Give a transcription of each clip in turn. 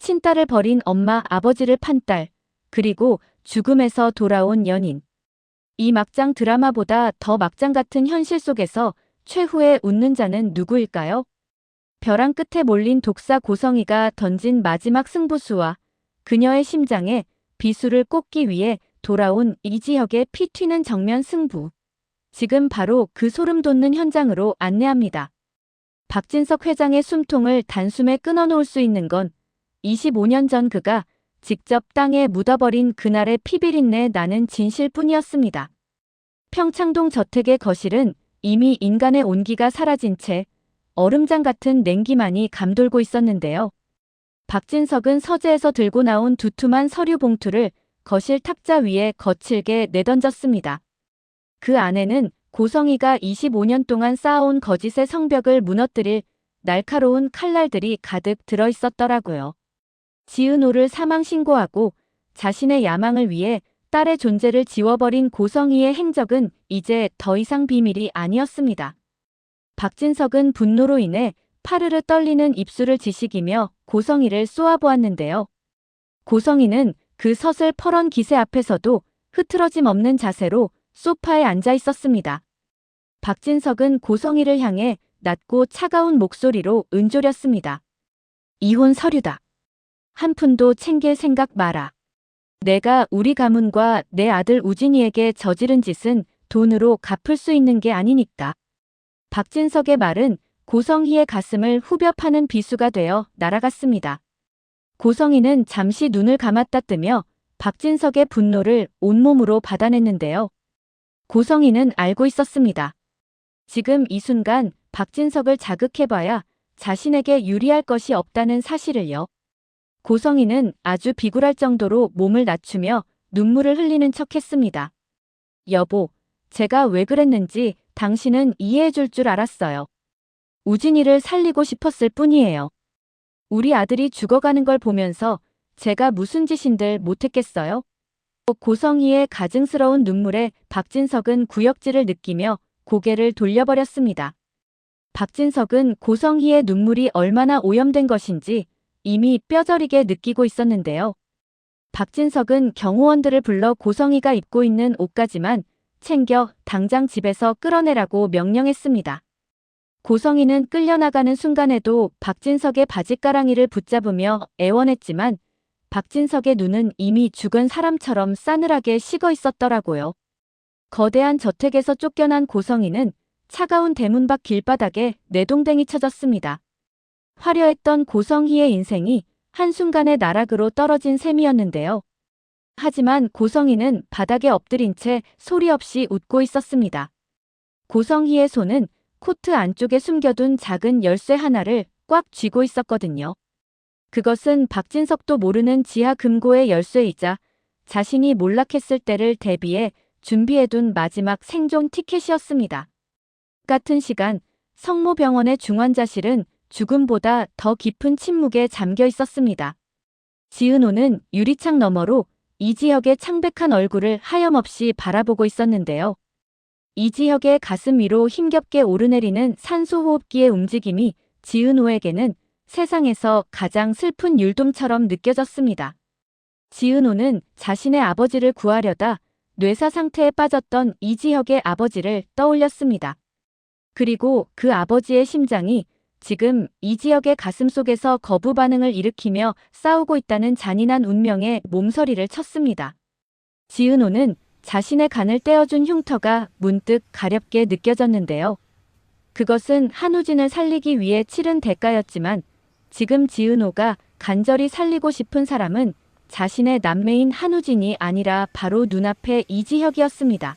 친딸을 버린 엄마, 아버지를 판 딸, 그리고 죽음에서 돌아온 연인. 이 막장 드라마보다 더 막장 같은 현실 속에서 최후의 웃는 자는 누구일까요? 벼랑 끝에 몰린 독사 고성이가 던진 마지막 승부수와 그녀의 심장에 비수를 꽂기 위해 돌아온 이지혁의 피 튀는 정면 승부. 지금 바로 그 소름 돋는 현장으로 안내합니다. 박진석 회장의 숨통을 단숨에 끊어놓을 수 있는 건 25년 전 그가 직접 땅에 묻어버린 그날의 피비린내 나는 진실뿐이었습니다. 평창동 저택의 거실은 이미 인간의 온기가 사라진 채 얼음장 같은 냉기만이 감돌고 있었는데요. 박진석은 서재에서 들고 나온 두툼한 서류 봉투를 거실 탁자 위에 거칠게 내던졌습니다. 그 안에는 고성이가 25년 동안 쌓아온 거짓의 성벽을 무너뜨릴 날카로운 칼날들이 가득 들어있었더라고요. 지은호를 사망 신고하고 자신의 야망을 위해 딸의 존재를 지워버린 고성이의 행적은 이제 더 이상 비밀이 아니었습니다. 박진석은 분노로 인해 파르르 떨리는 입술을 지식이며 고성이를 쏘아보았는데요. 고성이는 그 서슬 퍼런 기세 앞에서도 흐트러짐 없는 자세로 소파에 앉아 있었습니다. 박진석은 고성이를 향해 낮고 차가운 목소리로 은조렸습니다. 이혼 서류다. 한 푼도 챙길 생각 마라. 내가 우리 가문과 내 아들 우진이에게 저지른 짓은 돈으로 갚을 수 있는 게 아니니까. 박진석의 말은 고성희의 가슴을 후벼 파는 비수가 되어 날아갔습니다. 고성희는 잠시 눈을 감았다 뜨며 박진석의 분노를 온몸으로 받아냈는데요. 고성희는 알고 있었습니다. 지금 이 순간 박진석을 자극해봐야 자신에게 유리할 것이 없다는 사실을요. 고성희는 아주 비굴할 정도로 몸을 낮추며 눈물을 흘리는 척했습니다. 여보, 제가 왜 그랬는지 당신은 이해해줄 줄 알았어요. 우진이를 살리고 싶었을 뿐이에요. 우리 아들이 죽어가는 걸 보면서 제가 무슨 짓인들 못했겠어요? 고성희의 가증스러운 눈물에 박진석은 구역질을 느끼며 고개를 돌려버렸습니다. 박진석은 고성희의 눈물이 얼마나 오염된 것인지 이미 뼈저리게 느끼고 있었는데요. 박진석은 경호원들을 불러 고성희가 입고 있는 옷까지만 챙겨 당장 집에서 끌어내라고 명령했습니다. 고성희는 끌려나가는 순간에도 박진석의 바짓가랑이를 붙잡으며 애원했지만 박진석의 눈은 이미 죽은 사람처럼 싸늘하게 식어 있었더라고요. 거대한 저택에서 쫓겨난 고성희는 차가운 대문 밖 길바닥에 내동댕이 쳐졌습니다. 화려했던 고성희의 인생이 한순간에 나락으로 떨어진 셈이었는데요. 하지만 고성희는 바닥에 엎드린 채 소리 없이 웃고 있었습니다. 고성희의 손은 코트 안쪽에 숨겨둔 작은 열쇠 하나를 꽉 쥐고 있었거든요. 그것은 박진석도 모르는 지하 금고의 열쇠이자 자신이 몰락했을 때를 대비해 준비해둔 마지막 생존 티켓이었습니다. 같은 시간 성모병원의 중환자실은 죽음보다 더 깊은 침묵에 잠겨 있었습니다. 지은호는 유리창 너머로 이지혁의 창백한 얼굴을 하염없이 바라보고 있었는데요. 이지혁의 가슴 위로 힘겹게 오르내리는 산소호흡기의 움직임이 지은호에게는 세상에서 가장 슬픈 율동처럼 느껴졌습니다. 지은호는 자신의 아버지를 구하려다 뇌사 상태에 빠졌던 이지혁의 아버지를 떠올렸습니다. 그리고 그 아버지의 심장이 지금 이지혁의 가슴 속에서 거부 반응을 일으키며 싸우고 있다는 잔인한 운명에 몸서리를 쳤습니다. 지은호는 자신의 간을 떼어준 흉터가 문득 가렵게 느껴졌는데요. 그것은 한우진을 살리기 위해 치른 대가였지만 지금 지은호가 간절히 살리고 싶은 사람은 자신의 남매인 한우진이 아니라 바로 눈앞의 이지혁이었습니다.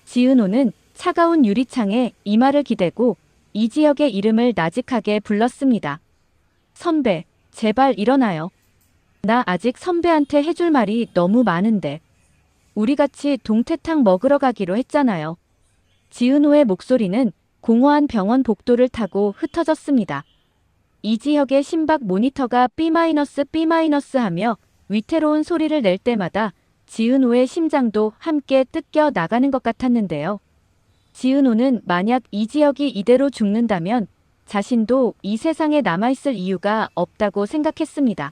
지은호는 차가운 유리창에 이마를 기대고 이지혁의 이름을 나직하게 불렀습니다. 선배, 제발 일어나요. 나 아직 선배한테 해줄 말이 너무 많은데. 우리 같이 동태탕 먹으러 가기로 했잖아요. 지은호의 목소리는 공허한 병원 복도를 타고 흩어졌습니다. 이지혁의 심박 모니터가 B- 하며 위태로운 소리를 낼 때마다 지은호의 심장도 함께 뜯겨 나가는 것 같았는데요. 지은호는 만약 이지혁이 이대로 죽는다면 자신도 이 세상에 남아있을 이유가 없다고 생각했습니다.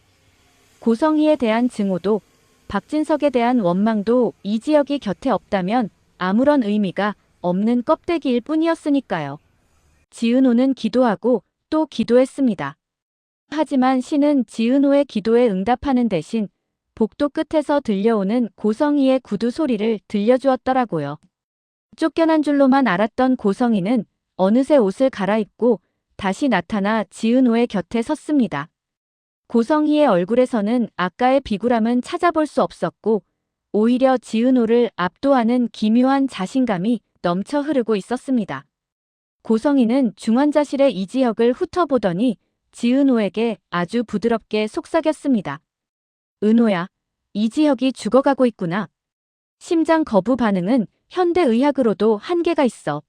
고성희에 대한 증오도 박진석에 대한 원망도 이지혁이 곁에 없다면 아무런 의미가 없는 껍데기일 뿐이었으니까요. 지은호는 기도하고 또 기도했습니다. 하지만 신은 지은호의 기도에 응답하는 대신 복도 끝에서 들려오는 고성희의 구두 소리를 들려주었더라고요. 쫓겨난 줄로만 알았던 고성희는 어느새 옷을 갈아입고 다시 나타나 지은호의 곁에 섰습니다. 고성희의 얼굴에서는 아까의 비굴함은 찾아볼 수 없었고 오히려 지은호를 압도하는 기묘한 자신감이 넘쳐 흐르고 있었습니다. 고성희는 중환자실의 이지혁을 훑어보더니 지은호에게 아주 부드럽게 속삭였습니다. 은호야, 이지혁이 죽어가고 있구나. 심장 거부 반응은 현대의학으로도 한계가 있어.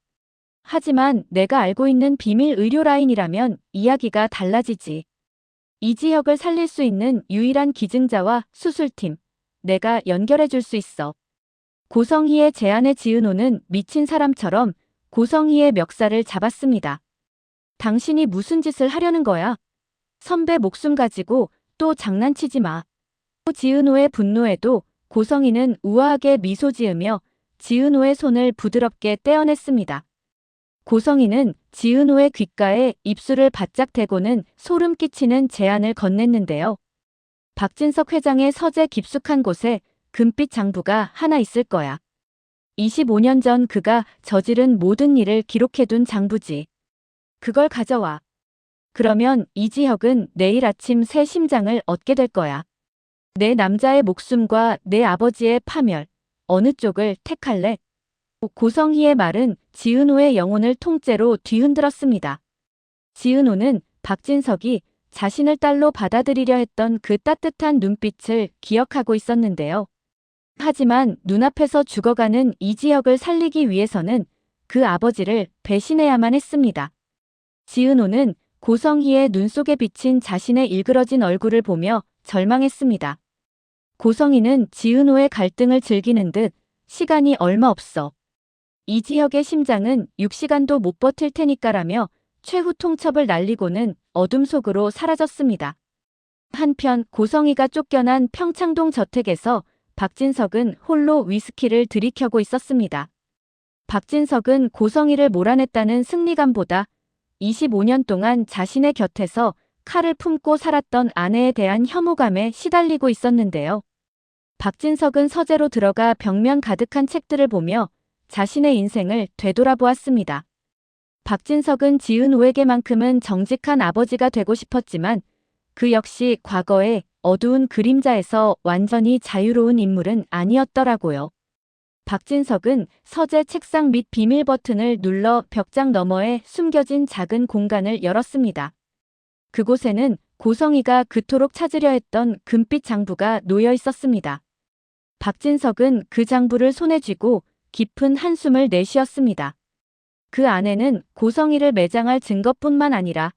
하지만 내가 알고 있는 비밀 의료 라인이라면 이야기가 달라지지. 이지혁을 살릴 수 있는 유일한 기증자와 수술팀, 내가 연결해 줄 수 있어. 고성희의 제안에 지은호는 미친 사람처럼 고성희의 멱살을 잡았습니다. 당신이 무슨 짓을 하려는 거야? 선배 목숨 가지고 또 장난치지 마. 지은호의 분노에도 고성희는 우아하게 미소 지으며 지은호의 손을 부드럽게 떼어냈습니다. 고성희는 지은호의 귓가에 입술을 바짝 대고는 소름 끼치는 제안을 건넸는데요. 박진석 회장의 서재 깊숙한 곳에 금빛 장부가 하나 있을 거야. 25년 전 그가 저지른 모든 일을 기록해둔 장부지. 그걸 가져와. 그러면 이지혁은 내일 아침 새 심장을 얻게 될 거야. 내 남자의 목숨과 내 아버지의 파멸, 어느 쪽을 택할래? 고성희의 말은 지은호의 영혼을 통째로 뒤흔들었습니다. 지은호는 박진석이 자신을 딸로 받아들이려 했던 그 따뜻한 눈빛을 기억하고 있었는데요. 하지만 눈앞에서 죽어가는 이지혁을 살리기 위해서는 그 아버지를 배신해야만 했습니다. 지은호는 고성희의 눈 속에 비친 자신의 일그러진 얼굴을 보며 절망했습니다. 고성희는 지은호의 갈등을 즐기는 듯 시간이 얼마 없어. 이지혁의 심장은 6시간도 못 버틸 테니까라며 최후 통첩을 날리고는 어둠 속으로 사라졌습니다. 한편 고성희가 쫓겨난 평창동 저택에서 박진석은 홀로 위스키를 들이켜고 있었습니다. 박진석은 고성희를 몰아냈다는 승리감보다 25년 동안 자신의 곁에서 칼을 품고 살았던 아내에 대한 혐오감에 시달리고 있었는데요. 박진석은 서재로 들어가 벽면 가득한 책들을 보며 자신의 인생을 되돌아보았습니다. 박진석은 지은호에게만큼은 정직한 아버지가 되고 싶었지만 그 역시 과거의 어두운 그림자에서 완전히 자유로운 인물은 아니었더라고요. 박진석은 서재 책상 밑 비밀 버튼을 눌러 벽장 너머에 숨겨진 작은 공간을 열었습니다. 그곳에는 고성희가 그토록 찾으려 했던 금빛 장부가 놓여 있었습니다. 박진석은 그 장부를 손에 쥐고 깊은 한숨을 내쉬었습니다. 그 안에는 고성희를 매장할 증거뿐만 아니라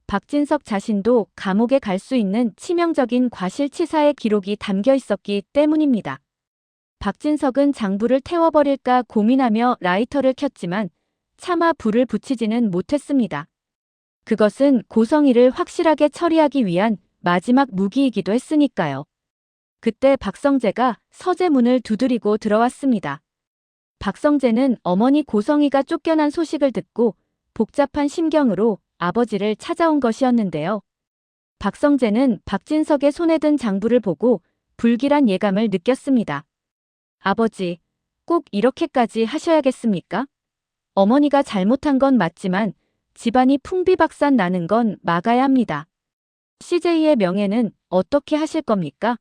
박진석 자신도 감옥에 갈 수 있는 치명적인 과실치사의 기록이 담겨 있었기 때문입니다. 박진석은 장부를 태워버릴까 고민하며 라이터를 켰지만 차마 불을 붙이지는 못했습니다. 그것은 고성희를 확실하게 처리하기 위한 마지막 무기이기도 했으니까요. 그때 박성재가 서재 문을 두드리고 들어왔습니다. 박성재는 어머니 고성희가 쫓겨난 소식을 듣고 복잡한 심경으로 아버지를 찾아온 것이었는데요. 박성재는 박진석의 손에 든 장부를 보고 불길한 예감을 느꼈습니다. 아버지, 꼭 이렇게까지 하셔야겠습니까? 어머니가 잘못한 건 맞지만 집안이 풍비박산 나는 건 막아야 합니다. CJ의 명예는 어떻게 하실 겁니까?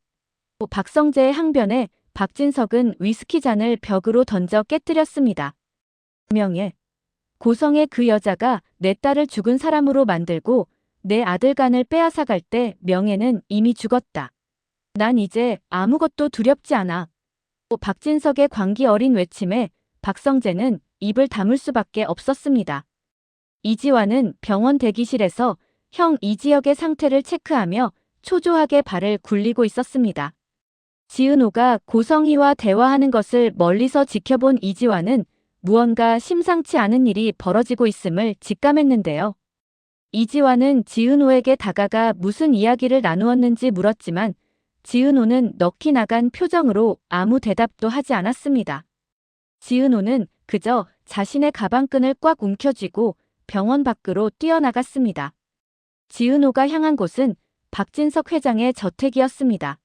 박성재의 항변에 박진석은 위스키 잔을 벽으로 던져 깨뜨렸습니다. 명예. 고성의 그 여자가 내 딸을 죽은 사람으로 만들고 내 아들 간을 빼앗아갈 때 명예는 이미 죽었다. 난 이제 아무것도 두렵지 않아. 박진석의 광기 어린 외침에 박성재는 입을 다물 수밖에 없었습니다. 이지환은 병원 대기실에서 형 이지혁의 상태를 체크하며 초조하게 발을 굴리고 있었습니다. 지은호가 고성희와 대화하는 것을 멀리서 지켜본 이지환은 무언가 심상치 않은 일이 벌어지고 있음을 직감했는데요. 이지환은 지은호에게 다가가 무슨 이야기를 나누었는지 물었지만 지은호는 넋이 나간 표정으로 아무 대답도 하지 않았습니다. 지은호는 그저 자신의 가방끈을 꽉 움켜쥐고 병원 밖으로 뛰어나갔습니다. 지은호가 향한 곳은 박진석 회장의 저택이었습니다.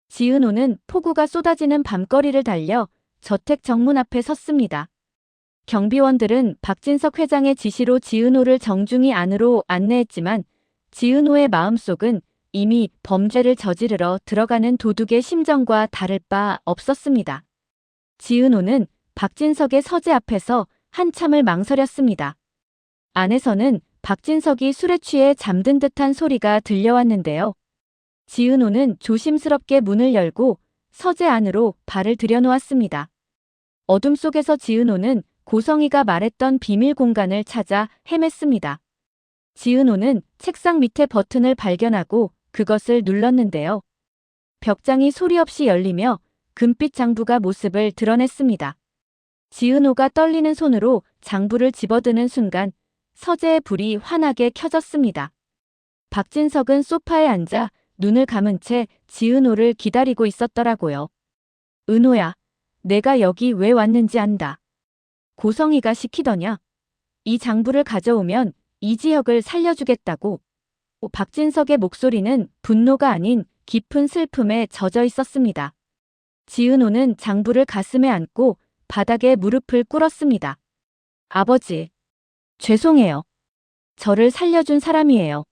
지은호는 폭우가 쏟아지는 밤거리를 달려 저택 정문 앞에 섰습니다. 경비원들은 박진석 회장의 지시로 지은호를 정중히 안으로 안내했지만 지은호의 마음속은 이미 범죄를 저지르러 들어가는 도둑의 심정과 다를 바 없었습니다. 지은호는 박진석의 서재 앞에서 한참을 망설였습니다. 안에서는 박진석이 술에 취해 잠든 듯한 소리가 들려왔는데요. 지은호는 조심스럽게 문을 열고 서재 안으로 발을 들여놓았습니다. 어둠 속에서 지은호는 고성이가 말했던 비밀 공간을 찾아 헤맸습니다. 지은호는 책상 밑에 버튼을 발견하고 그것을 눌렀는데요. 벽장이 소리 없이 열리며 금빛 장부가 모습을 드러냈습니다. 지은호가 떨리는 손으로 장부를 집어드는 순간 서재의 불이 환하게 켜졌습니다. 박진석은 소파에 앉아 눈을 감은 채 지은호를 기다리고 있었더라고요. 은호야, 내가 여기 왜 왔는지 안다. 고성이가 시키더냐? 이 장부를 가져오면 이지혁을 살려주겠다고. 박진석의 목소리는 분노가 아닌 깊은 슬픔에 젖어 있었습니다. 지은호는 장부를 가슴에 안고 바닥에 무릎을 꿇었습니다. 아버지, 죄송해요. 저를 살려준 사람이에요.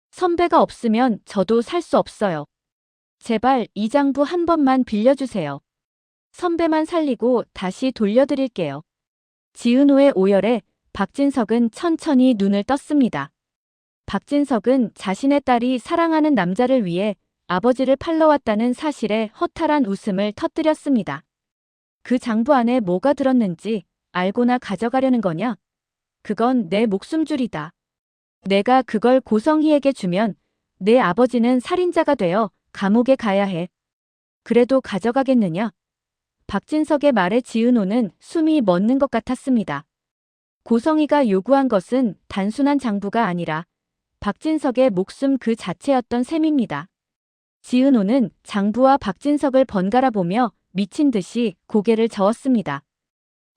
선배가 없으면 저도 살 수 없어요. 제발 이 장부 한 번만 빌려주세요. 선배만 살리고 다시 돌려드릴게요. 지은호의 오열에 박진석은 천천히 눈을 떴습니다. 박진석은 자신의 딸이 사랑하는 남자를 위해 아버지를 팔러왔다는 사실에 허탈한 웃음을 터뜨렸습니다. 그 장부 안에 뭐가 들었는지 알고나 가져가려는 거냐? 그건 내 목숨줄이다. 내가 그걸 고성희에게 주면 내 아버지는 살인자가 되어 감옥에 가야 해. 그래도 가져가겠느냐? 박진석의 말에 지은호는 숨이 멎는 것 같았습니다. 고성희가 요구한 것은 단순한 장부가 아니라 박진석의 목숨 그 자체였던 셈입니다. 지은호는 장부와 박진석을 번갈아 보며 미친 듯이 고개를 저었습니다.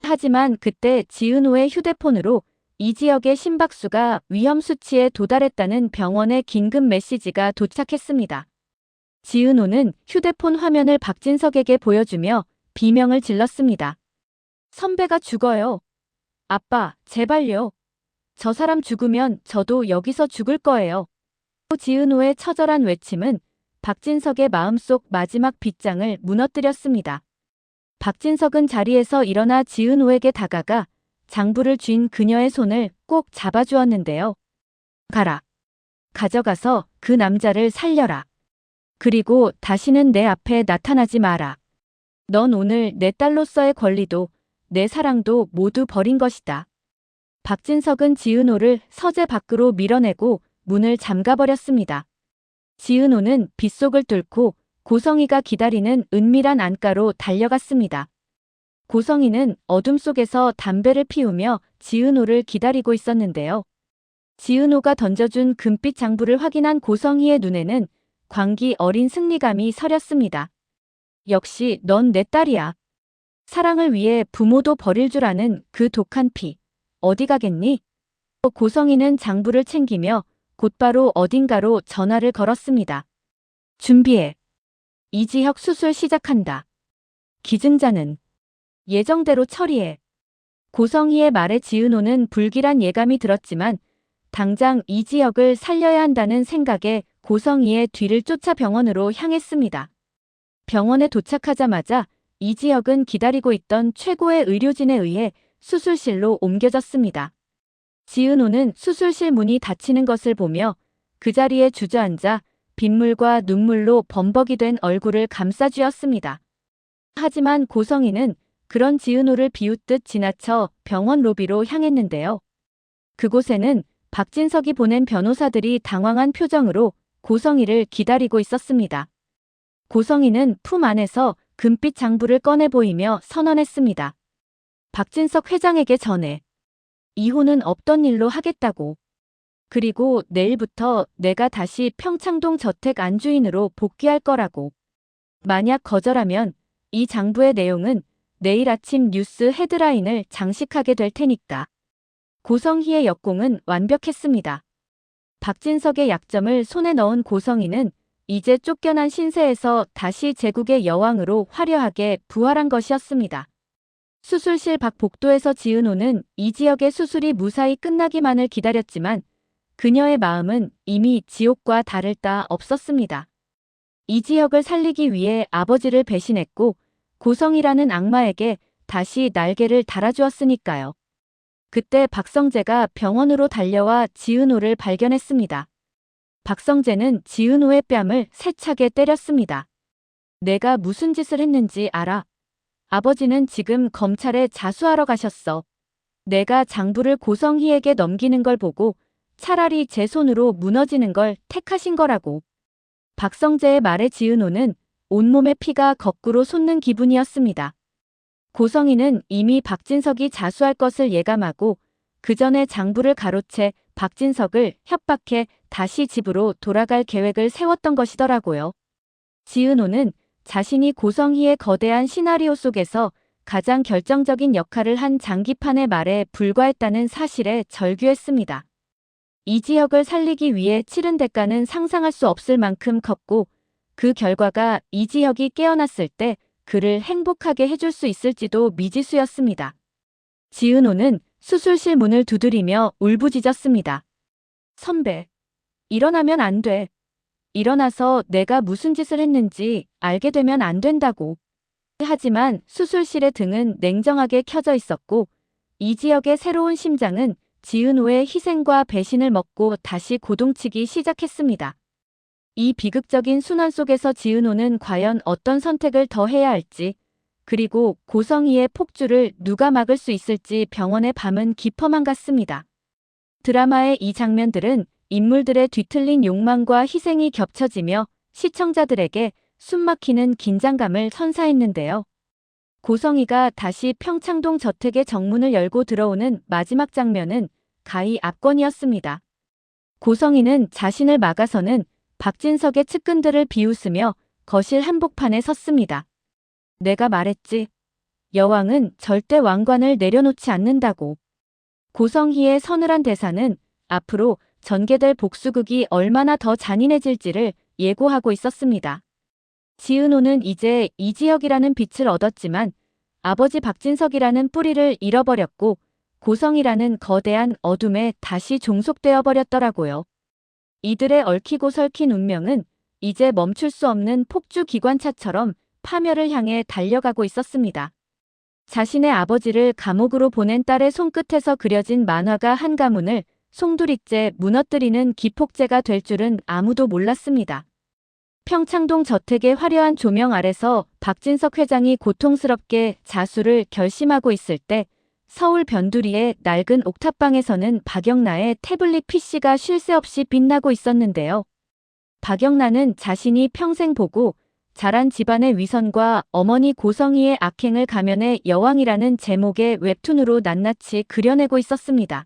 하지만 그때 지은호의 휴대폰으로 이지혁의 심박수가 위험 수치에 도달했다는 병원의 긴급 메시지가 도착했습니다. 지은호는 휴대폰 화면을 박진석에게 보여주며 비명을 질렀습니다. 선배가 죽어요. 아빠, 제발요. 저 사람 죽으면 저도 여기서 죽을 거예요. 지은호의 처절한 외침은 박진석의 마음속 마지막 빗장을 무너뜨렸습니다. 박진석은 자리에서 일어나 지은호에게 다가가 장부를 쥔 그녀의 손을 꼭 잡아주었는데요. 가라. 가져가서 그 남자를 살려라. 그리고 다시는 내 앞에 나타나지 마라. 넌 오늘 내 딸로서의 권리도 내 사랑도 모두 버린 것이다. 박진석은 지은호를 서재 밖으로 밀어내고 문을 잠가버렸습니다. 지은호는 빗속을 뚫고 고성이가 기다리는 은밀한 안가로 달려갔습니다. 고성이는 어둠 속에서 담배를 피우며 지은호를 기다리고 있었는데요. 지은호가 던져준 금빛 장부를 확인한 고성이의 눈에는 광기 어린 승리감이 서렸습니다. 역시 넌 내 딸이야. 사랑을 위해 부모도 버릴 줄 아는 그 독한 피. 어디 가겠니? 고성이는 장부를 챙기며 곧바로 어딘가로 전화를 걸었습니다. 준비해. 이지혁 수술 시작한다. 기증자는 예정대로 처리해. 고성희의 말에 지은호는 불길한 예감이 들었지만 당장 이지혁을 살려야 한다는 생각에 고성희의 뒤를 쫓아 병원으로 향했습니다. 병원에 도착하자마자 이지혁은 기다리고 있던 최고의 의료진에 의해 수술실로 옮겨졌습니다. 지은호는 수술실 문이 닫히는 것을 보며 그 자리에 주저앉아 빗물과 눈물로 범벅이 된 얼굴을 감싸쥐었습니다. 하지만 고성희는 그런 지은호를 비웃듯 지나쳐 병원 로비로 향했는데요. 그곳에는 박진석이 보낸 변호사들이 당황한 표정으로 고성희를 기다리고 있었습니다. 고성희는 품 안에서 금빛 장부를 꺼내 보이며 선언했습니다. 박진석 회장에게 전해. 이혼은 없던 일로 하겠다고. 그리고 내일부터 내가 다시 평창동 저택 안주인으로 복귀할 거라고. 만약 거절하면 이 장부의 내용은 내일 아침 뉴스 헤드라인을 장식하게 될 테니까. 고성희의 역공은 완벽했습니다. 박진석의 약점을 손에 넣은 고성희는 이제 쫓겨난 신세에서 다시 제국의 여왕으로 화려하게 부활한 것이었습니다. 수술실 밖 복도에서 지은호는 이지혁의 수술이 무사히 끝나기만을 기다렸지만 그녀의 마음은 이미 지옥과 다를 바 없었습니다. 이지혁을 살리기 위해 아버지를 배신했고 고성이라는 악마에게 다시 날개를 달아주었으니까요. 그때 박성재가 병원으로 달려와 지은호를 발견했습니다. 박성재는 지은호의 뺨을 세차게 때렸습니다. 내가 무슨 짓을 했는지 알아? 아버지는 지금 검찰에 자수하러 가셨어. 내가 장부를 고성희에게 넘기는 걸 보고 차라리 제 손으로 무너지는 걸 택하신 거라고. 박성재의 말에 지은호는 온몸의 피가 거꾸로 솟는 기분이었습니다. 고성희는 이미 박진석이 자수할 것을 예감하고 그 전에 장부를 가로채 박진석을 협박해 다시 집으로 돌아갈 계획을 세웠던 것이더라고요. 지은호는 자신이 고성희의 거대한 시나리오 속에서 가장 결정적인 역할을 한 장기판의 말에 불과했다는 사실에 절규했습니다. 이지혁을 살리기 위해 치른 대가는 상상할 수 없을 만큼 컸고 그 결과가 이지혁이 깨어났을 때 그를 행복하게 해줄 수 있을지도 미지수였습니다. 지은호는 수술실 문을 두드리며 울부짖었습니다. 선배, 일어나면 안 돼. 일어나서 내가 무슨 짓을 했는지 알게 되면 안 된다고. 하지만 수술실의 등은 냉정하게 켜져 있었고 이지혁의 새로운 심장은 지은호의 희생과 배신을 먹고 다시 고동치기 시작했습니다. 이 비극적인 순환 속에서 지은호는 과연 어떤 선택을 더 해야 할지, 그리고 고성희의 폭주를 누가 막을 수 있을지 병원의 밤은 깊어만 갔습니다. 드라마의 이 장면들은 인물들의 뒤틀린 욕망과 희생이 겹쳐지며 시청자들에게 숨막히는 긴장감을 선사했는데요. 고성희가 다시 평창동 저택의 정문을 열고 들어오는 마지막 장면은 가히 압권이었습니다. 고성희는 자신을 막아서는 박진석의 측근들을 비웃으며 거실 한복판에 섰습니다. 내가 말했지. 여왕은 절대 왕관을 내려놓지 않는다고. 고성희의 서늘한 대사는 앞으로 전개될 복수극이 얼마나 더 잔인해질지를 예고하고 있었습니다. 지은호는 이제 이지혁이라는 빛을 얻었지만 아버지 박진석이라는 뿌리를 잃어버렸고 고성이라는 거대한 어둠에 다시 종속되어 버렸더라고요. 이들의 얽히고 설킨 운명은 이제 멈출 수 없는 폭주 기관차처럼 파멸을 향해 달려가고 있었습니다. 자신의 아버지를 감옥으로 보낸 딸의 손끝에서 그려진 만화가 한 가문을 송두리째 무너뜨리는 기폭제가 될 줄은 아무도 몰랐습니다. 평창동 저택의 화려한 조명 아래서 박진석 회장이 고통스럽게 자수를 결심하고 있을 때 서울 변두리의 낡은 옥탑방에서는 박영나의 태블릿 PC가 쉴 새 없이 빛나고 있었는데요. 박영나는 자신이 평생 보고 자란 집안의 위선과 어머니 고성희의 악행을 가면해 여왕이라는 제목의 웹툰으로 낱낱이 그려내고 있었습니다.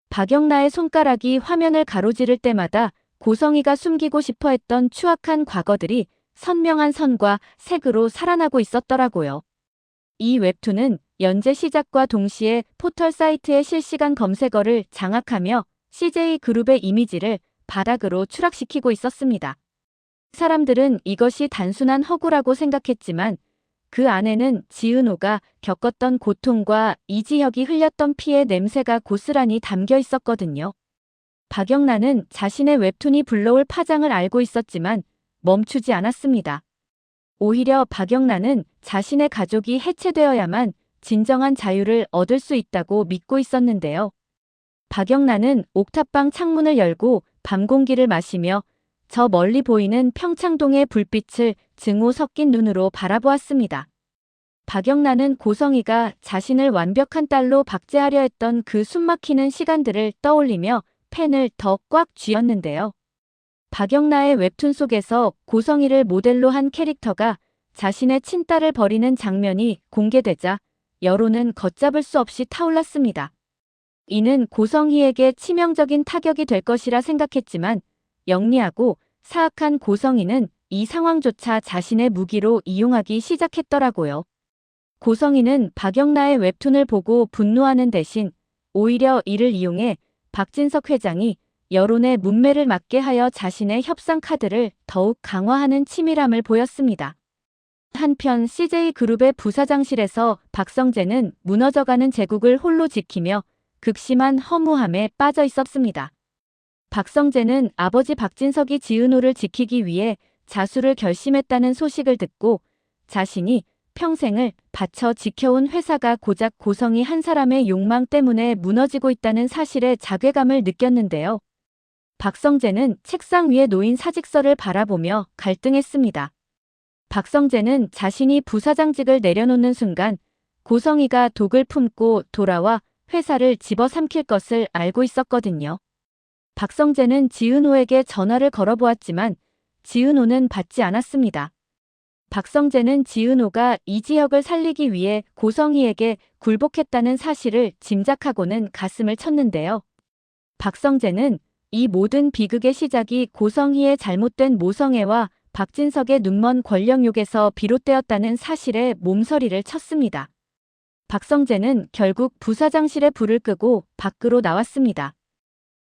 박영나의 손가락이 화면을 가로지를 때마다 고성희가 숨기고 싶어 했던 추악한 과거들이 선명한 선과 색으로 살아나고 있었더라고요. 이 웹툰은 연재 시작과 동시에 포털 사이트의 실시간 검색어를 장악하며 CJ그룹의 이미지를 바닥으로 추락시키고 있었습니다. 사람들은 이것이 단순한 허구라고 생각했지만 그 안에는 지은호가 겪었던 고통과 이지혁이 흘렸던 피의 냄새가 고스란히 담겨 있었거든요. 박영란은 자신의 웹툰이 불러올 파장을 알고 있었지만 멈추지 않았습니다. 오히려 박영란은 자신의 가족이 해체되어야만 진정한 자유를 얻을 수 있다고 믿고 있었는데요. 박영란은 옥탑방 창문을 열고 밤 공기를 마시며 저 멀리 보이는 평창동의 불빛을 증오 섞인 눈으로 바라보았습니다. 박영란은 고성희가 자신을 완벽한 딸로 박제하려 했던 그 숨막히는 시간들을 떠올리며 펜을 더 꽉 쥐었는데요. 박영나의 웹툰 속에서 고성희를 모델로 한 캐릭터가 자신의 친딸을 버리는 장면이 공개되자 여론은 걷잡을 수 없이 타올랐습니다. 이는 고성희에게 치명적인 타격이 될 것이라 생각했지만 영리하고 사악한 고성희는 이 상황조차 자신의 무기로 이용하기 시작했더라고요. 고성희는 박영라의 웹툰을 보고 분노하는 대신 오히려 이를 이용해 박진석 회장이 여론의 문매를 맞게 하여 자신의 협상 카드를 더욱 강화하는 치밀함을 보였습니다. 한편 CJ그룹의 부사장실에서 박성재는 무너져가는 제국을 홀로 지키며 극심한 허무함에 빠져 있었습니다. 박성재는 아버지 박진석이 지은호를 지키기 위해 자수를 결심했다는 소식을 듣고 자신이 평생을 바쳐 지켜온 회사가 고작 고성희 한 사람의 욕망 때문에 무너지고 있다는 사실에 자괴감을 느꼈는데요. 박성재는 책상 위에 놓인 사직서를 바라보며 갈등했습니다. 박성재는 자신이 부사장직을 내려놓는 순간 고성희가 독을 품고 돌아와 회사를 집어삼킬 것을 알고 있었거든요. 박성재는 지은호에게 전화를 걸어보았지만 지은호는 받지 않았습니다. 박성재는 지은호가 이지혁을 살리기 위해 고성희에게 굴복했다는 사실을 짐작하고는 가슴을 쳤는데요. 박성재는 이 모든 비극의 시작이 고성희의 잘못된 모성애와 박진석의 눈먼 권력욕에서 비롯되었다는 사실에 몸서리를 쳤습니다. 박성재는 결국 부사장실에 불을 끄고 밖으로 나왔습니다.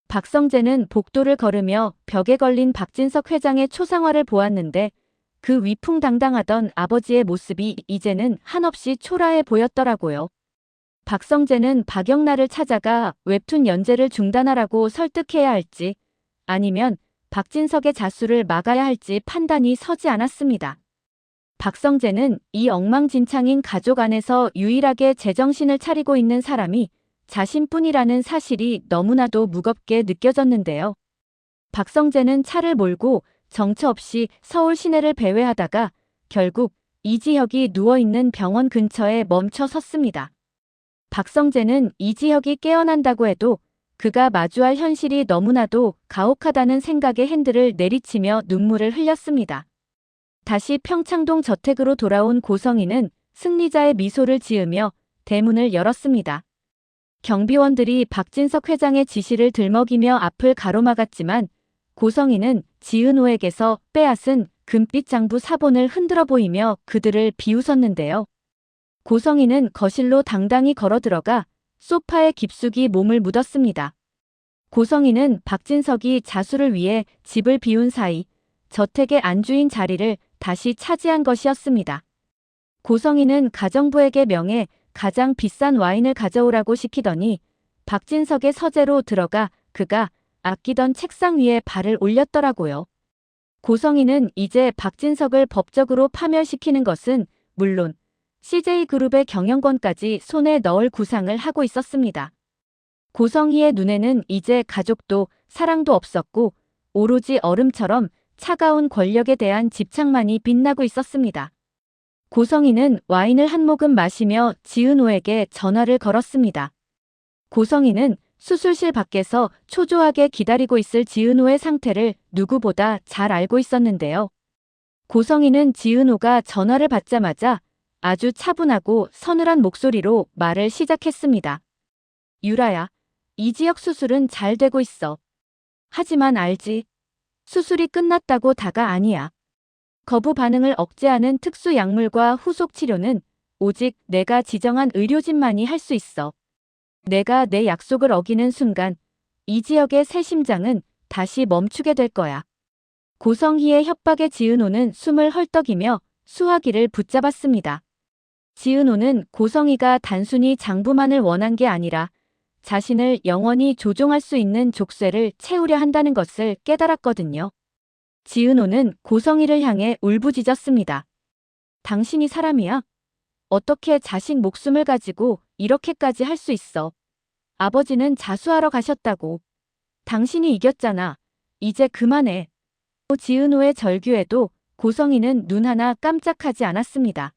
박성재는 복도를 걸으며 벽에 걸린 박진석 회장의 초상화를 보았는데 그 위풍당당하던 아버지의 모습이 이제는 한없이 초라해 보였더라고요. 박성재는 박영라를 찾아가 웹툰 연재를 중단하라고 설득해야 할지 아니면 박진석의 자수를 막아야 할지 판단이 서지 않았습니다. 박성재는 이 엉망진창인 가족 안에서 유일하게 제정신을 차리고 있는 사람이 자신뿐이라는 사실이 너무나도 무겁게 느껴졌는데요. 박성재는 차를 몰고 정처 없이 서울 시내를 배회하다가 결국 이지혁이 누워있는 병원 근처에 멈춰 섰습니다. 박성재는 이지혁이 깨어난다고 해도 그가 마주할 현실이 너무나도 가혹하다는 생각에 핸들을 내리치며 눈물을 흘렸습니다. 다시 평창동 저택으로 돌아온 고성희는 승리자의 미소를 지으며 대문을 열었습니다. 경비원들이 박진석 회장의 지시를 들먹이며 앞을 가로막았지만 고성희는 지은호에게서 빼앗은 금빛 장부 사본을 흔들어 보이며 그들을 비웃었는데요. 고성희는 거실로 당당히 걸어들어가 소파에 깊숙이 몸을 묻었습니다. 고성희는 박진석이 자수를 위해 집을 비운 사이 저택의 안주인 자리를 다시 차지한 것이었습니다. 고성희는 가정부에게 명해 가장 비싼 와인을 가져오라고 시키더니 박진석의 서재로 들어가 그가 아끼던 책상 위에 발을 올렸더라고요. 고성희는 이제 박진석을 법적으로 파멸시키는 것은 물론 CJ그룹의 경영권까지 손에 넣을 구상을 하고 있었습니다. 고성희의 눈에는 이제 가족도 사랑도 없었고 오로지 얼음처럼 차가운 권력에 대한 집착만이 빛나고 있었습니다. 고성희는 와인을 한 모금 마시며 지은호에게 전화를 걸었습니다. 고성희는 수술실 밖에서 초조하게 기다리고 있을 지은호의 상태를 누구보다 잘 알고 있었는데요. 고성희는 지은호가 전화를 받자마자 아주 차분하고 서늘한 목소리로 말을 시작했습니다. 유라야, 이지혁 수술은 잘 되고 있어. 하지만 알지? 수술이 끝났다고 다가 아니야. 거부 반응을 억제하는 특수 약물과 후속 치료는 오직 내가 지정한 의료진만이 할 수 있어. 내가 내 약속을 어기는 순간 이지혁의 새 심장은 다시 멈추게 될 거야. 고성희의 협박에 지은호는 숨을 헐떡이며 수화기를 붙잡았습니다. 지은호는 고성희가 단순히 장부만을 원한 게 아니라 자신을 영원히 조종할 수 있는 족쇄를 채우려 한다는 것을 깨달았거든요. 지은호는 고성희를 향해 울부짖었습니다. 당신이 사람이야? 어떻게 자식 목숨을 가지고 이렇게까지 할 수 있어? 아버지는 자수하러 가셨다고. 당신이 이겼잖아. 이제 그만해. 지은호의 절규에도 고성희는 눈 하나 깜짝하지 않았습니다.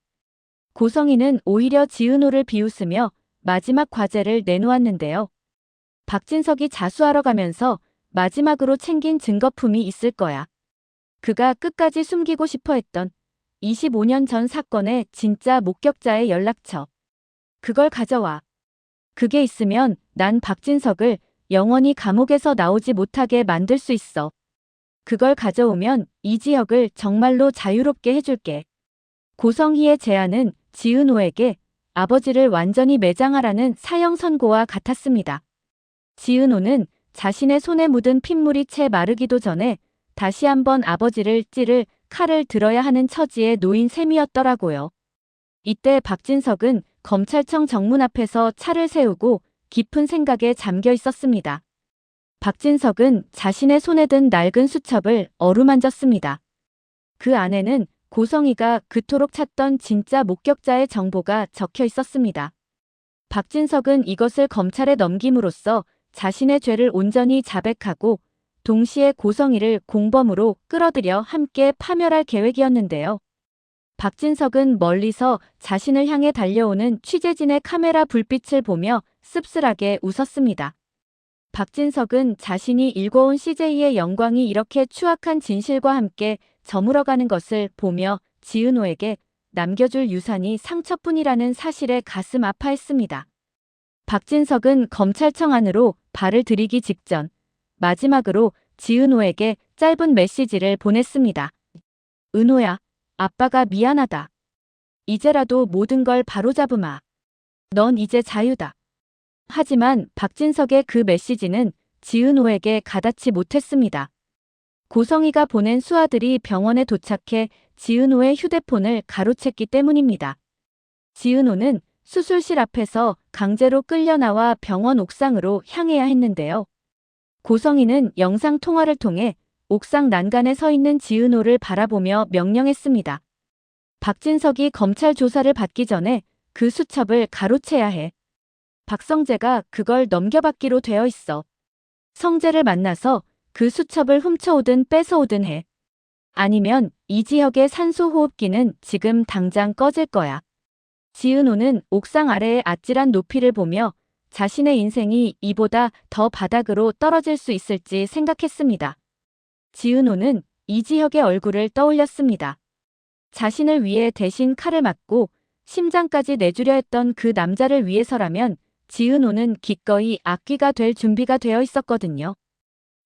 고성희는 오히려 지은호를 비웃으며 마지막 과제를 내놓았는데요. 박진석이 자수하러 가면서 마지막으로 챙긴 증거품이 있을 거야. 그가 끝까지 숨기고 싶어 했던 25년 전 사건의 진짜 목격자의 연락처. 그걸 가져와. 그게 있으면 난 박진석을 영원히 감옥에서 나오지 못하게 만들 수 있어. 그걸 가져오면 이지혁을 정말로 자유롭게 해줄게. 고성희의 제안은 지은호에게 아버지를 완전히 매장하라는 사형 선고와 같았습니다. 지은호는 자신의 손에 묻은 핏물이 채 마르기도 전에 다시 한번 아버지를 찌를 칼을 들어야 하는 처지에 놓인 셈이었더라고요. 이때 박진석은 검찰청 정문 앞에서 차를 세우고 깊은 생각에 잠겨 있었습니다. 박진석은 자신의 손에 든 낡은 수첩을 어루만졌습니다. 그 안에는 고성희가 그토록 찾던 진짜 목격자의 정보가 적혀 있었습니다. 박진석은 이것을 검찰에 넘김으로써 자신의 죄를 온전히 자백하고 동시에 고성희를 공범으로 끌어들여 함께 파멸할 계획이었는데요. 박진석은 멀리서 자신을 향해 달려오는 취재진의 카메라 불빛을 보며 씁쓸하게 웃었습니다. 박진석은 자신이 일궈온 CJ의 영광이 이렇게 추악한 진실과 함께 저물어가는 것을 보며 지은호에게 남겨줄 유산이 상처뿐이라는 사실에 가슴 아파했습니다. 박진석은 검찰청 안으로 발을 들이기 직전 마지막으로 지은호에게 짧은 메시지를 보냈습니다. 은호야, 아빠가 미안하다. 이제라도 모든 걸 바로잡으마. 넌 이제 자유다. 하지만 박진석의 그 메시지는 지은호에게 가닿지 못했습니다. 고성희가 보낸 수하들이 병원에 도착해 지은호의 휴대폰을 가로챘기 때문입니다. 지은호는 수술실 앞에서 강제로 끌려나와 병원 옥상으로 향해야 했는데요. 고성희는 영상통화를 통해 옥상 난간에 서 있는 지은호를 바라보며 명령했습니다. 박진석이 검찰 조사를 받기 전에 그 수첩을 가로채야 해. 박성재가 그걸 넘겨받기로 되어 있어. 성재를 만나서 그 수첩을 훔쳐오든 뺏어오든 해. 아니면 이지혁의 산소호흡기는 지금 당장 꺼질 거야. 지은호는 옥상 아래의 아찔한 높이를 보며 자신의 인생이 이보다 더 바닥으로 떨어질 수 있을지 생각했습니다. 지은호는 이지혁의 얼굴을 떠올렸습니다. 자신을 위해 대신 칼을 맞고 심장까지 내주려 했던 그 남자를 위해서라면 지은호는 기꺼이 악귀가 될 준비가 되어 있었거든요.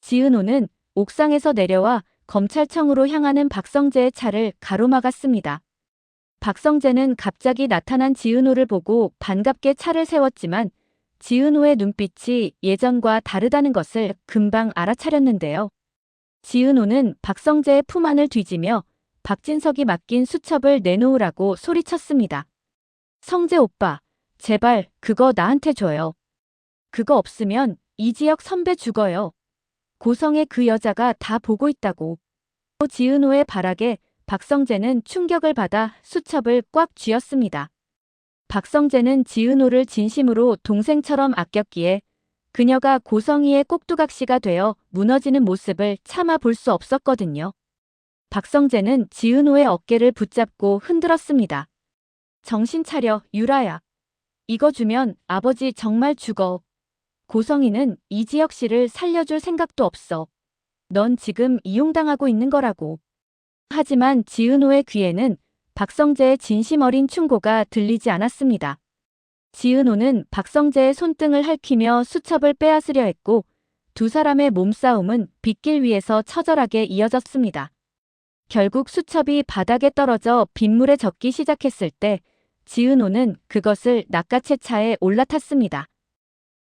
지은호는 옥상에서 내려와 검찰청으로 향하는 박성재의 차를 가로막았습니다. 박성재는 갑자기 나타난 지은호를 보고 반갑게 차를 세웠지만 지은호의 눈빛이 예전과 다르다는 것을 금방 알아차렸는데요. 지은호는 박성재의 품 안을 뒤지며 박진석이 맡긴 수첩을 내놓으라고 소리쳤습니다. 성재 오빠, 제발 그거 나한테 줘요. 그거 없으면 이지혁 선배 죽어요. 고성의 그 여자가 다 보고 있다고. 지은호의 발악에 박성재는 충격을 받아 수첩을 꽉 쥐었습니다. 박성재는 지은호를 진심으로 동생처럼 아꼈기에 그녀가 고성희의 꼭두각시가 되어 무너지는 모습을 참아 볼 수 없었거든요. 박성재는 지은호의 어깨를 붙잡고 흔들었습니다. 정신 차려, 유라야. 이거 주면 아버지 정말 죽어. 고성희는 이지혁 씨를 살려줄 생각도 없어. 넌 지금 이용당하고 있는 거라고. 하지만 지은호의 귀에는 박성재의 진심 어린 충고가 들리지 않았습니다. 지은호는 박성재의 손등을 핥히며 수첩을 빼앗으려 했고 두 사람의 몸싸움은 빗길 위에서 처절하게 이어졌습니다. 결국 수첩이 바닥에 떨어져 빗물에 젖기 시작했을 때 지은호는 그것을 낚아채 차에 올라탔습니다.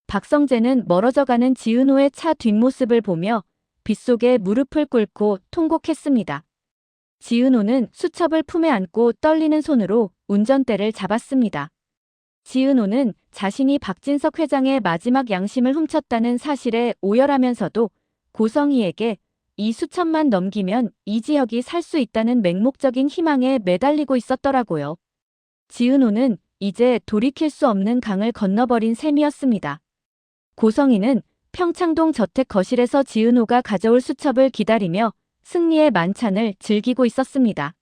박성재는 멀어져가는 지은호의 차 뒷모습을 보며 빗속에 무릎을 꿇고 통곡했습니다. 지은호는 수첩을 품에 안고 떨리는 손으로 운전대를 잡았습니다. 지은호는 자신이 박진석 회장의 마지막 양심을 훔쳤다는 사실에 오열하면서도 고성희에게 이 수첩만 넘기면 이지혁이 살 수 있다는 맹목적인 희망에 매달리고 있었더라고요. 지은호는 이제 돌이킬 수 없는 강을 건너버린 셈이었습니다. 고성희는 평창동 저택 거실에서 지은호가 가져올 수첩을 기다리며 승리의 만찬을 즐기고 있었습니다.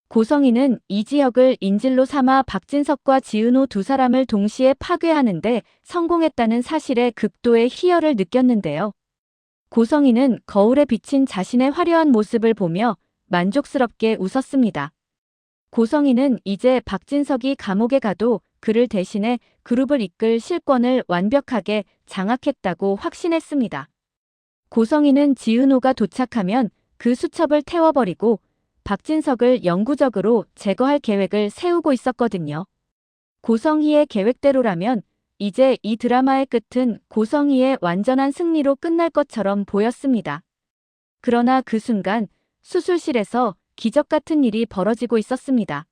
고성희는 이지혁을 인질로 삼아 박진석과 지은호 두 사람을 동시에 파괴하는데 성공했다는 사실에 극도의 희열을 느꼈는데요. 고성희는 거울에 비친 자신의 화려한 모습을 보며 만족스럽게 웃었습니다. 고성희는 이제 박진석이 감옥에 가도 그를 대신해 그룹을 이끌 실권을 완벽하게 장악했다고 확신했습니다. 고성희는 지은호가 도착하면 그 수첩을 태워버리고 박진석을 영구적으로 제거할 계획을 세우고 있었거든요. 고성희의 계획대로라면 이제 이 드라마의 끝은 고성희의 완전한 승리로 끝날 것처럼 보였습니다. 그러나 그 순간 수술실에서 기적 같은 일이 벌어지고 있었습니다.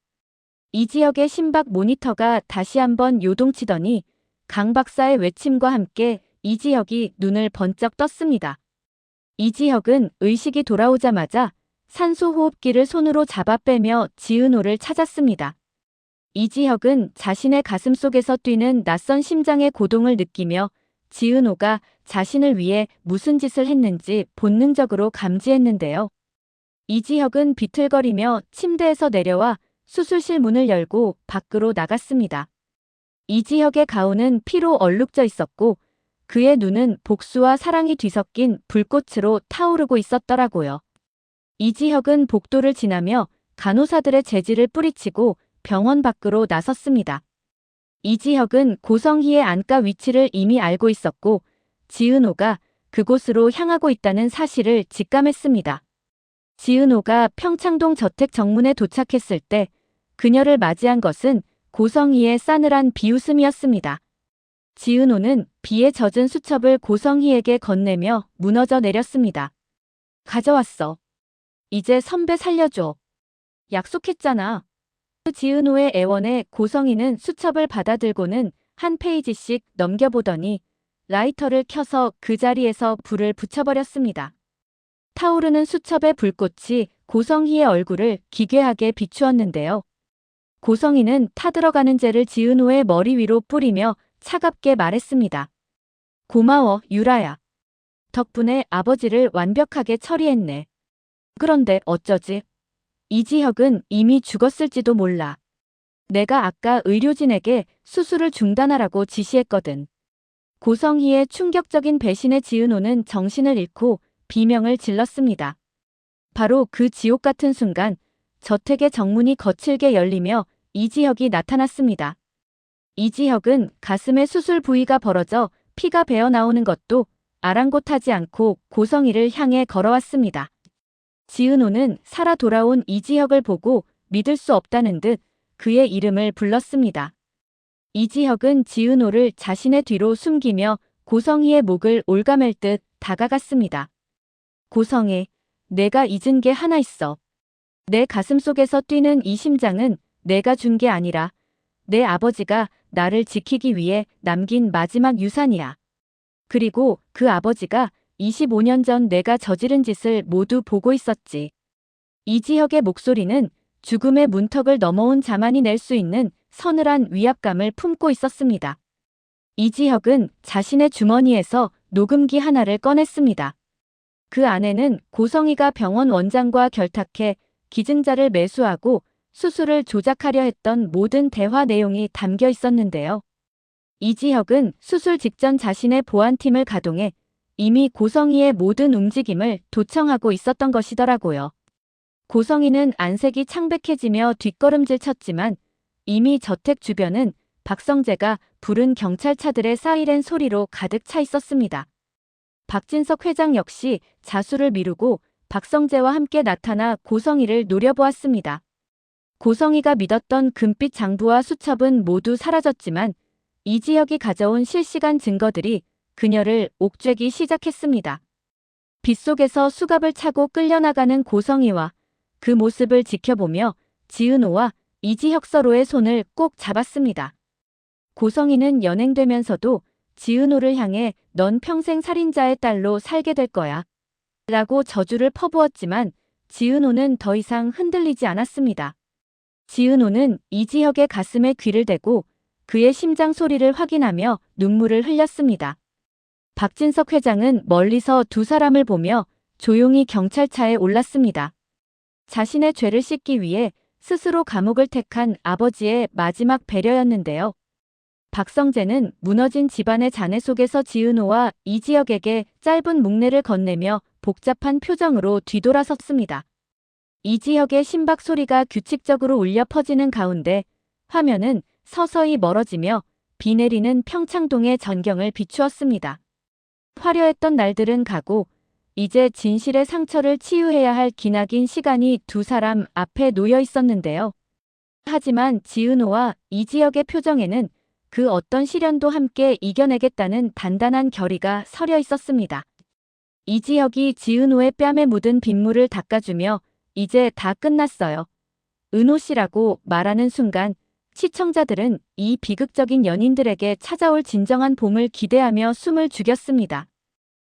이지혁의 심박 모니터가 다시 한번 요동치더니 강 박사의 외침과 함께 이지혁이 눈을 번쩍 떴습니다. 이지혁은 의식이 돌아오자마자 산소호흡기를 손으로 잡아 빼며 지은호를 찾았습니다. 이지혁은 자신의 가슴 속에서 뛰는 낯선 심장의 고동을 느끼며 지은호가 자신을 위해 무슨 짓을 했는지 본능적으로 감지했는데요. 이지혁은 비틀거리며 침대에서 내려와 수술실 문을 열고 밖으로 나갔습니다. 이지혁의 가운은 피로 얼룩져 있었고 그의 눈은 복수와 사랑이 뒤섞인 불꽃으로 타오르고 있었더라고요. 이지혁은 복도를 지나며 간호사들의 재질을 뿌리치고 병원 밖으로 나섰습니다. 이지혁은 고성희의 안과 위치를 이미 알고 있었고 지은호가 그곳으로 향하고 있다는 사실을 직감했습니다. 지은호가 평창동 저택 정문에 도착했을 때 그녀를 맞이한 것은 고성희의 싸늘한 비웃음이었습니다. 지은호는 비에 젖은 수첩을 고성희에게 건네며 무너져 내렸습니다. 가져왔어. 이제 선배 살려줘. 약속했잖아. 지은호의 애원에 고성희는 수첩을 받아들고는 한 페이지씩 넘겨보더니 라이터를 켜서 그 자리에서 불을 붙여버렸습니다. 타오르는 수첩의 불꽃이 고성희의 얼굴을 기괴하게 비추었는데요. 고성희는 타들어가는 젤을 지은호의 머리 위로 뿌리며 차갑게 말했습니다. 고마워, 유라야. 덕분에 아버지를 완벽하게 처리했네. 그런데 어쩌지? 이지혁은 이미 죽었을지도 몰라. 내가 아까 의료진에게 수술을 중단하라고 지시했거든. 고성희의 충격적인 배신에 지은호는 정신을 잃고 비명을 질렀습니다. 바로 그 지옥 같은 순간 저택의 정문이 거칠게 열리며 이지혁이 나타났습니다. 이지혁은 가슴에 수술 부위가 벌어져 피가 배어 나오는 것도 아랑곳하지 않고 고성희를 향해 걸어왔습니다. 지은호는 살아 돌아온 이지혁을 보고 믿을 수 없다는 듯 그의 이름을 불렀습니다. 이지혁은 지은호를 자신의 뒤로 숨기며 고성희의 목을 올가맬 듯 다가갔습니다. 고성희, 내가 잊은 게 하나 있어. 내 가슴 속에서 뛰는 이 심장은 내가 준 게 아니라 내 아버지가 나를 지키기 위해 남긴 마지막 유산이야. 그리고 그 아버지가 25년 전 내가 저지른 짓을 모두 보고 있었지. 이지혁의 목소리는 죽음의 문턱을 넘어온 자만이 낼 수 있는 서늘한 위압감을 품고 있었습니다. 이지혁은 자신의 주머니에서 녹음기 하나를 꺼냈습니다. 그 안에는 고성희가 병원 원장과 결탁해 기증자를 매수하고 수술을 조작하려 했던 모든 대화 내용이 담겨 있었는데요. 이지혁은 수술 직전 자신의 보안팀을 가동해 이미 고성희의 모든 움직임을 도청하고 있었던 것이더라고요. 고성희는 안색이 창백해지며 뒷걸음질 쳤지만 이미 저택 주변은 박성재가 부른 경찰차들의 사이렌 소리로 가득 차 있었습니다. 박진석 회장 역시 자수를 미루고 박성재와 함께 나타나 고성희를 노려보았습니다. 고성희가 믿었던 금빛 장부와 수첩은 모두 사라졌지만 이지혁이 가져온 실시간 증거들이 그녀를 옥죄기 시작했습니다. 빗속에서 수갑을 차고 끌려나가는 고성희와 그 모습을 지켜보며 지은호와 이지혁 서로의 손을 꼭 잡았습니다. 고성희는 연행되면서도 지은호를 향해 넌 평생 살인자의 딸로 살게 될 거야 라고 저주를 퍼부었지만 지은호는 더 이상 흔들리지 않았습니다. 지은호는 이지혁의 가슴에 귀를 대고 그의 심장 소리를 확인하며 눈물을 흘렸습니다. 박진석 회장은 멀리서 두 사람을 보며 조용히 경찰차에 올랐습니다. 자신의 죄를 씻기 위해 스스로 감옥을 택한 아버지의 마지막 배려였는데요. 박성재는 무너진 집안의 잔해 속에서 지은호와 이지혁에게 짧은 묵례를 건네며 복잡한 표정으로 뒤돌아섰습니다. 이지혁의 심박 소리가 규칙적으로 울려 퍼지는 가운데 화면은 서서히 멀어지며 비 내리는 평창동의 전경을 비추었습니다. 화려했던 날들은 가고 이제 진실의 상처를 치유해야 할 기나긴 시간이 두 사람 앞에 놓여 있었는데요. 하지만 지은호와 이지혁의 표정에는 그 어떤 시련도 함께 이겨내겠다는 단단한 결의가 서려 있었습니다. 이지혁이 지은호의 뺨에 묻은 빗물을 닦아주며 이제 다 끝났어요. 은호 씨라고 말하는 순간 시청자들은 이 비극적인 연인들에게 찾아올 진정한 봄을 기대하며 숨을 죽였습니다.